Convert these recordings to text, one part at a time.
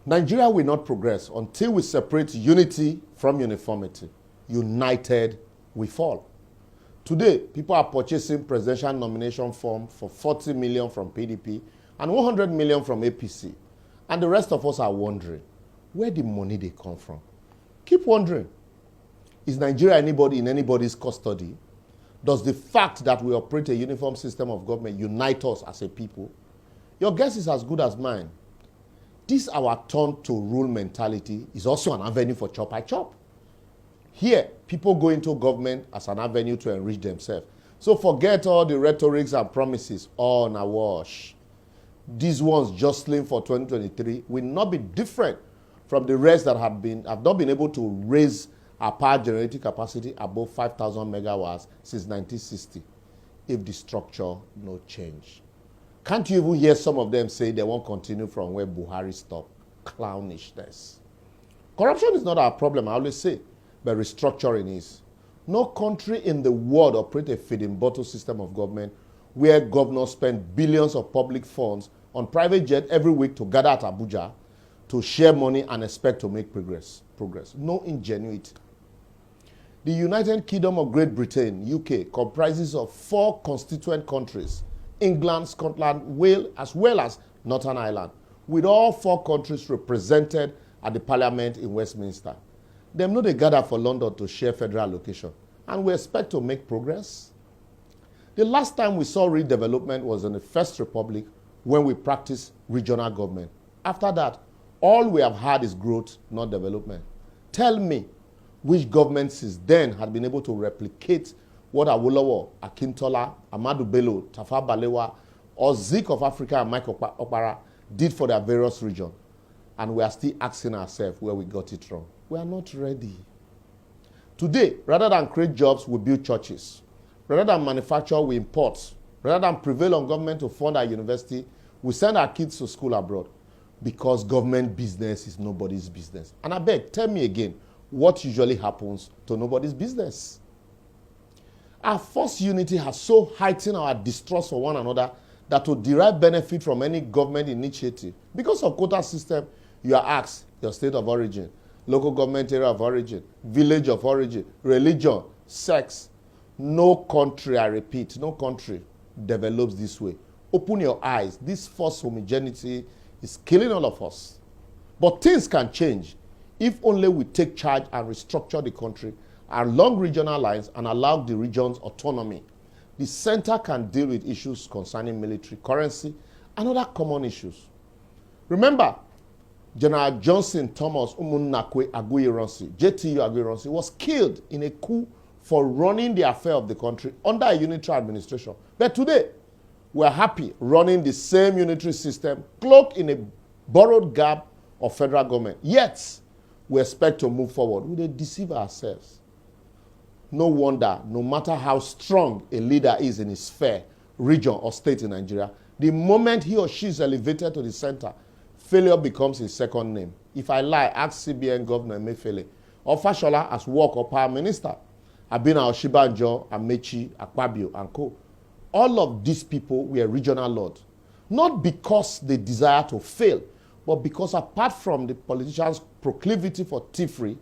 Nigeria will not progress until we separate unity from uniformity. United, we fall. Today, people are purchasing presidential nomination form for 40 million from PDP and 100 million from APC. And the rest of us are wondering, where the money they come from? Keep wondering. Is Nigeria in anybody's custody? Does the fact that we operate a uniform system of government unite us as a people? Your guess is as good as mine. This our turn to rule mentality is also an avenue for chop I chop. Here, people go into government as an avenue to enrich themselves. So forget all the rhetorics and promises. All na wash. These ones jostling for 2023 will not be different from the rest that have not been able to raise our power generating capacity above 5,000 megawatts since 1960, if the structure no change. Can't you even hear some of them say they won't continue from where Buhari stopped? Clownishness. Corruption is not our problem, I always say, but restructuring is. No country in the world operates a feeding bottle system of government where governors spend billions of public funds on private jet every week to gather at Abuja to share money and expect to make progress. No ingenuity. The United Kingdom of Great Britain, UK, comprises of 4 constituent countries, England, Scotland, Wales, as well as Northern Ireland, with all 4 countries represented at the Parliament in Westminster. Them know they gather for London to share federal allocation, and we expect to make progress. The last time we saw redevelopment was in the First Republic when we practiced regional government. After that, all we have had is growth, not development. Tell me, which government since then had been able to replicate what Awolowo, Akintola, Ahmadu Bello, Tafawa Balewa, or Zik of Africa and Mike Opara did for their various regions. And we are still asking ourselves where we got it wrong. We are not ready. Today, rather than create jobs, we build churches. Rather than manufacture, we import. Rather than prevail on government to fund our university, we send our kids to school abroad. Because government business is nobody's business. And I beg, tell me again, what usually happens to nobody's business? Our forced unity has so heightened our distrust for one another that to derive benefit from any government initiative, because of quota system, you are asked your state of origin, local government area of origin, village of origin, religion, sex. No country, I repeat, no country develops this way. Open your eyes. This forced homogeneity is killing all of us. But things can change if only we take charge and restructure the country along regional lines and allow the regions autonomy. The center can deal with issues concerning military, currency, and other common issues. Remember, General Johnson Thomas Umunnakwe Aguiyi-Ironsi, JTU Aguiyi-Ironsi, was killed in a coup for running the affair of the country under a unitary administration. But today, we are happy running the same unitary system, cloaked in a borrowed garb of federal government. Yet, we expect to move forward. We deceive ourselves. No wonder, no matter how strong a leader is in his sphere, region, or state in Nigeria, the moment he or she is elevated to the center, failure becomes his second name. If I lie, ask CBN Governor Emefiele, or Fashola as work or power minister, Abina Oshibanjo, Amechi, Akpabio, and co. All of these people were regional lords. Not because they desire to fail, but because apart from the politicians' proclivity for thievery,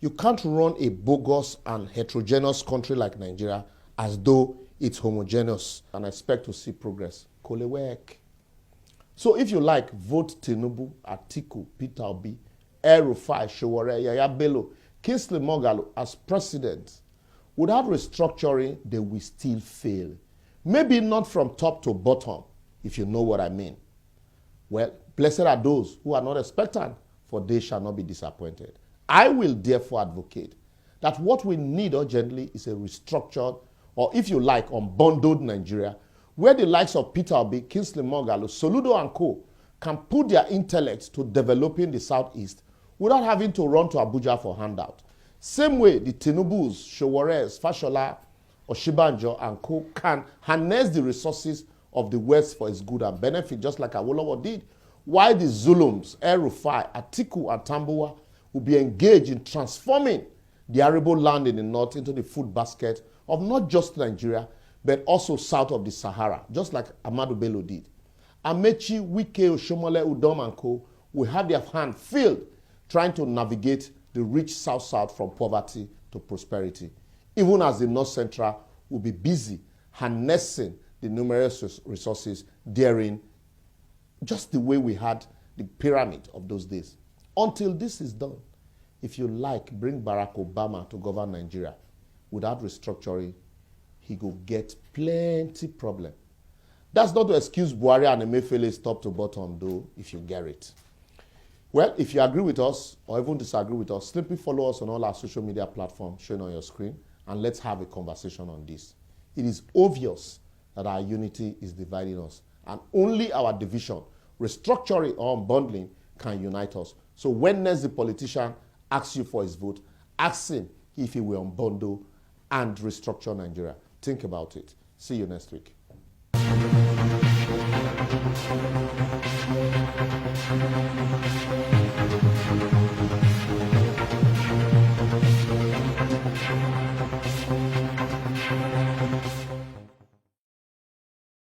you can't run a bogus and heterogeneous country like Nigeria as though it's homogeneous and expect to see progress. Kolewek. So if you like, vote Tinubu, Atiku, Peter Obi, El-Rufai, Sowore, Yaya Bello, Kingsley Moghalu as president. Without restructuring, they will still fail. Maybe not from top to bottom, if you know what I mean. Well, blessed are those who are not expectant, for they shall not be disappointed. I will therefore advocate that what we need urgently is a restructured, or if you like, unbundled Nigeria, where the likes of Peter Obi, Kingsley Moghalu, Soludo and co. can put their intellect to developing the Southeast without having to run to Abuja for handout. Same way the Tinubus, Showore's, Fashola, Oshibanjo and co. can harness the resources of the West for its good and benefit, just like Awolowo did, while the Zulums, El-Rufai, Atiku and Tambuwa will be engaged in transforming the arable land in the north into the food basket of not just Nigeria, but also south of the Sahara, just like Ahmadu Bello did. Amechi, Wike, Oshomole, Udom and co. will have their hand filled trying to navigate the rich South-South from poverty to prosperity, even as the North Central will be busy harnessing the numerous resources therein, just the way we had the pyramid of those days. Until this is done, if you like, bring Barack Obama to govern Nigeria. Without restructuring, he will get plenty problem. That's not to excuse Buhari and Emefiele's top to bottom, though, if you get it. Well, if you agree with us or even disagree with us, simply follow us on all our social media platforms shown on your screen, and let's have a conversation on this. It is obvious that our unity is dividing us, and only our division, restructuring or unbundling, can unite us. So when next the politician asks you for his vote, ask him if he will unbundle and restructure Nigeria. Think about it. See you next week.